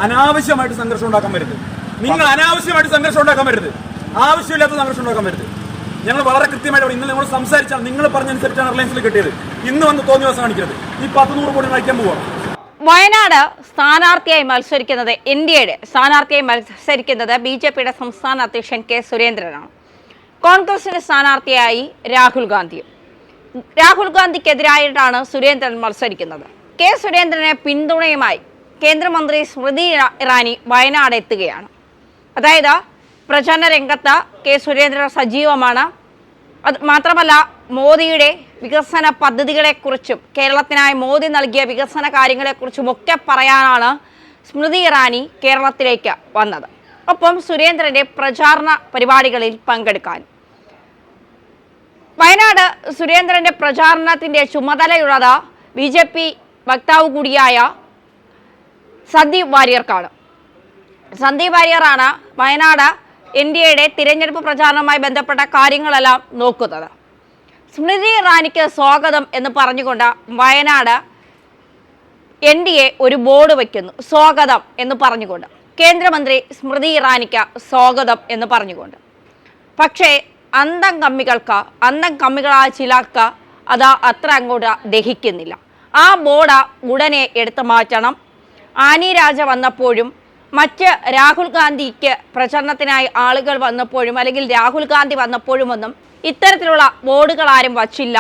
അനാവശ്യമായിട്ട് സംഘർഷം ഉണ്ടാക്കാൻ വരുന്നത്. നിങ്ങൾ അനാവശ്യമായിട്ട് സംഘർഷം ഉണ്ടാക്കാൻ വരുന്നത്, ആവശ്യമില്ലാത്ത സംഘർഷം ഉണ്ടാക്കാൻ വരുന്നത്. ഞങ്ങൾ വളരെ കൃത്യമായിട്ട് ഇന്നലെ നമ്മൾ സംസാരിച്ചാൽ നിങ്ങൾ പറഞ്ഞനുസരിച്ചാണ് റിലയൻസിൽ കിട്ടിയത്. ഇന്ന് വന്ന് തോന്നിയ ദിവസം കാണിക്കരുത്. ഈ 100 കോടി കഴിക്കാൻ പോവാം. വയനാട് സ്ഥാനാർത്ഥിയായി മത്സരിക്കുന്നത് NDAയുടെ സ്ഥാനാർത്ഥിയായി മത്സരിക്കുന്നത് BJPയുടെ സംസ്ഥാന അധ്യക്ഷൻ കെ സുരേന്ദ്രനാണ്. കോൺഗ്രസിന്റെ സ്ഥാനാർത്ഥിയായി രാഹുൽ ഗാന്ധിക്കെതിരായിട്ടാണ് സുരേന്ദ്രൻ മത്സരിക്കുന്നത്. കെ സുരേന്ദ്രനെ പിന്തുണയുമായി കേന്ദ്രമന്ത്രി സ്മൃതി ഇറാനി വയനാട് എത്തുകയാണ്. അതായത് പ്രചാരണ രംഗത്ത് കെ സുരേന്ദ്രൻ സജീവമാണ്. അത് മാത്രമല്ല, മോദിയുടെ വികസന പദ്ധതികളെക്കുറിച്ചും കേരളത്തിനായി മോദി നൽകിയ വികസന കാര്യങ്ങളെക്കുറിച്ചും ഒക്കെ പറയാനാണ് സ്മൃതി ഇറാനി കേരളത്തിലേക്ക് വന്നത്. ഒപ്പം സുരേന്ദ്രന്റെ പ്രചാരണ പരിപാടികളിൽ പങ്കെടുക്കാൻ. വയനാട് സുരേന്ദ്രന്റെ പ്രചാരണത്തിന്റെ ചുമതലയുള്ളത് BJP വക്താവ് കൂടിയായ സന്ദീപ് വാര്യർക്കാണ്. സന്ദീപ് വാര്യറാണ് വയനാട് NDAയുടെ തിരഞ്ഞെടുപ്പ് പ്രചാരണവുമായി ബന്ധപ്പെട്ട കാര്യങ്ങളെല്ലാം നോക്കുന്നത്. സ്മൃതി ഇറാനിക്ക് സ്വാഗതം എന്ന് പറഞ്ഞുകൊണ്ട് വയനാട് NDA ഒരു ബോർഡ് വയ്ക്കുന്നു. സ്വാഗതം എന്ന് പറഞ്ഞുകൊണ്ട്, കേന്ദ്രമന്ത്രി സ്മൃതി ഇറാനിക്ക് സ്വാഗതം എന്ന് പറഞ്ഞുകൊണ്ട്. പക്ഷേ അന്തം കമ്മികളായ ചിലർക്ക് അത് അത്ര അങ്ങോട്ട് ദഹിക്കുന്നില്ല. ആ ബോർഡ് ഉടനെ എടുത്തു മാറ്റണം. ആനി രാജ വന്നപ്പോഴും മറ്റ് രാഹുൽ ഗാന്ധിക്ക് പ്രചരണത്തിനായി ആളുകൾ വന്നപ്പോഴും അല്ലെങ്കിൽ രാഹുൽ ഗാന്ധി വന്നപ്പോഴും ഒന്നും ഇത്തരത്തിലുള്ള ബോർഡുകൾ ആരും വച്ചില്ല.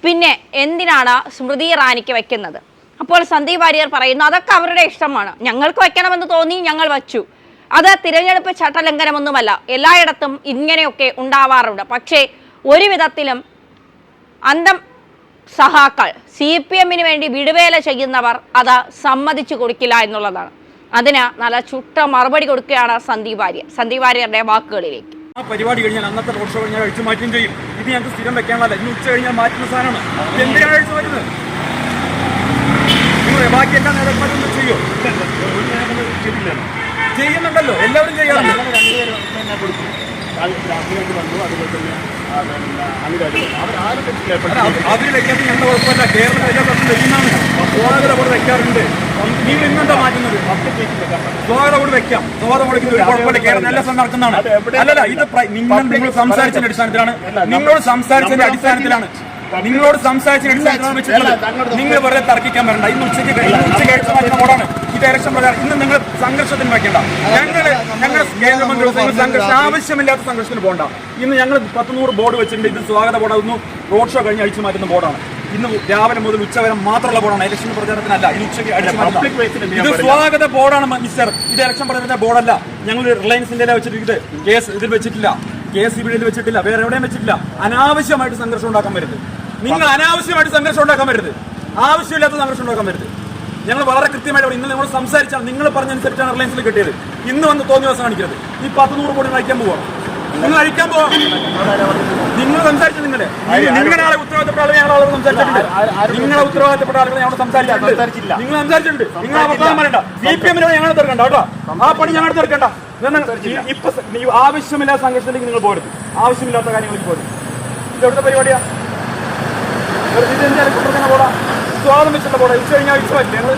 പിന്നെ എന്തിനാണ് സ്മൃതി ഇറാനിക്ക് വയ്ക്കുന്നത്? അപ്പോൾ സന്ദീപ് വാര്യർ പറയുന്നു, അതൊക്കെ അവരുടെ ഇഷ്ടമാണ്, ഞങ്ങൾക്ക് വയ്ക്കണമെന്ന് തോന്നി ഞങ്ങൾ വച്ചു. അത് തിരഞ്ഞെടുപ്പ് ചട്ടലംഘനമൊന്നുമല്ല. എല്ലായിടത്തും ഇങ്ങനെയൊക്കെ ഉണ്ടാവാറുണ്ട്. പക്ഷേ ഒരു വിധത്തിലും അന്തം സഹാക്കൾ CPMന് വേണ്ടി വിടുവേല ചെയ്യുന്നവർ അത് സമ്മതിച്ചു കൊടുക്കില്ല എന്നുള്ളതാണ്. അതിന് നല്ല ചുട്ട മറുപടി കൊടുക്കുകയാണ് സന്ദീപ് വാര്യരുടെ വാക്കുകളിലേക്ക്. ആ പരിപാടി കഴിഞ്ഞാൽ അന്നത്തെ റോഡ് ഷോ കഴിഞ്ഞാൽ അഴിച്ചു മാറ്റുകയും ചെയ്യും. ഇത് ഞങ്ങൾക്ക് സ്ഥിരം വെക്കാനുള്ള ഇന്ന് ഉച്ച കഴിഞ്ഞാൽ മാറ്റുന്ന സാധനമാണ്. എന്തിനാണ് അഴിച്ചു മാറ്റുന്നത്? നിങ്ങൾ ബാക്കി എല്ലാ നേതാക്കന്മാരും ചെയ്യോ? ചെയ്യുന്നുണ്ടല്ലോ, എല്ലാവരും ചെയ്യാറുണ്ട്. അതിൽ വെക്കാത്ത ഞങ്ങളുടെ കുഴപ്പമില്ല. കേരളത്തിൽ എല്ലാ പ്രശ്നം വെക്കുന്നതാണ്. സ്വാഗത കൂടെ വെക്കാറുണ്ട്. നിങ്ങൾ ഇന്നെന്താ മാറ്റുന്നത്? സ്വാഗത കൂടെ വെക്കാം. സ്വാഗതം കൊടുക്കുന്ന ഒരു കുഴപ്പമില്ല. കേരളം എല്ലാ സ്ഥലം നടക്കുന്നതാണ്. അല്ലല്ല, ഇത് നിങ്ങൾ സംസാരിച്ചതിന്റെ അടിസ്ഥാനത്തിലാണ്. നിങ്ങളോട് സംസാരിച്ചതിന്റെ അടിസ്ഥാനത്തിലാണ് വെച്ചിട്ടുള്ളത്. നിങ്ങൾ വെറുതെ തർക്കിക്കാൻ വരണ്ട. ഇന്ന് ഉച്ചയ്ക്ക് കഴിച്ച മാറ്റുന്ന ബോർഡാണ് ഇത്. ഇലക്ഷൻ പ്രചാരണം ഇന്ന് നിങ്ങൾ സംഘർഷത്തിന് വയ്ക്കണ്ട. ഞങ്ങളുടെ കേന്ദ്രമന്ത്രി സംഘർഷം ആവശ്യമില്ലാത്ത സംഘർഷത്തിന് പോകണ്ട. ഇന്ന് ഞങ്ങൾ 100 ബോർഡ് വെച്ചിട്ടുണ്ട്. ഇത് സ്വാഗത ബോർഡ്. അതൊന്നും റോഡ് ഷോ കഴിഞ്ഞ് അഴിച്ചു മാറ്റുന്ന ബോർഡാണ്. ഇന്ന് രാവിലെ മുതൽ ഉച്ചവരെ മാത്രമുള്ള ബോർഡാണ്. ഇലക്ഷൻ പ്രചാരണത്തിനല്ല. ഇത് ഉച്ചയ്ക്ക് ഇത് സ്വാഗത ബോർഡാണ് മിസ്റ്റർ. ഇത് ഇലക്ഷൻ പ്രചാരണത്തിന്റെ ബോർഡല്ല. ഞങ്ങൾ റിലയൻസിന്റെ വെച്ചിട്ട് ഇതിൽ വെച്ചിട്ടില്ല, KSCBയിൽ വെച്ചിട്ടില്ല, വേറെ എവിടെയും വെച്ചിട്ടില്ല. അനാവശ്യമായിട്ട് സംഘർഷം ഉണ്ടാക്കാൻ വരുന്നത്. നിങ്ങൾ അനാവശ്യമായിട്ട് സംഘർഷം ഉണ്ടാക്കാൻ വരുന്നത്, ആവശ്യമില്ലാത്ത സംഘർഷം ഉണ്ടാക്കാൻ വരുന്നത്. ഞങ്ങൾ വളരെ കൃത്യമായിട്ട് ഇന്നലെ നമ്മൾ സംസാരിച്ചാൽ നിങ്ങൾ പറഞ്ഞനുസരിച്ചാണ് റിലയൻസിൽ കിട്ടിയത്. ഇന്ന് വന്ന് തോന്നിയ ദിവസം കാണിക്കരുത്. ഈ 100 കോടി കഴിക്കാൻ പോവാം. നിങ്ങൾ അഴിക്കാൻ പോവാം. നിങ്ങൾ സംസാരിച്ചത് നിങ്ങളുടെ ആളെ ഉത്തരവാദിത്തപ്പെട്ട ആളുകൾ ഞങ്ങളെ സംസാരിച്ചിട്ടുണ്ട്. നിങ്ങളെ ഉത്തരവാദിത്തപ്പെട്ട ആളുകൾ ഞങ്ങൾ സംസാരിച്ചിട്ടുണ്ട്. നിങ്ങൾ സംസാരിച്ചിട്ടുണ്ട്. നിങ്ങൾ അവസാനം പറയണ്ട. CPMനോട് ഞങ്ങൾ തീർക്കണ്ട കേട്ടോ. ആ പണി ഞങ്ങൾ തീർക്കണ്ട. ഇപ്പൊ ആവശ്യമില്ലാത്ത സംഘർഷത്തിലേക്ക് നിങ്ങൾ പോരുത്. ആവശ്യമില്ലാത്ത കാര്യങ്ങൾക്ക് പോരുത്. ഇത് എവിടുത്തെ പരിപാടിയാണ്? സ്വാഗതം വെച്ചിട്ടുള്ള ബോർഡ്. ഉച്ച കഴിഞ്ഞാൽ അഴിച്ചു പറ്റില്ല. ഞങ്ങൾ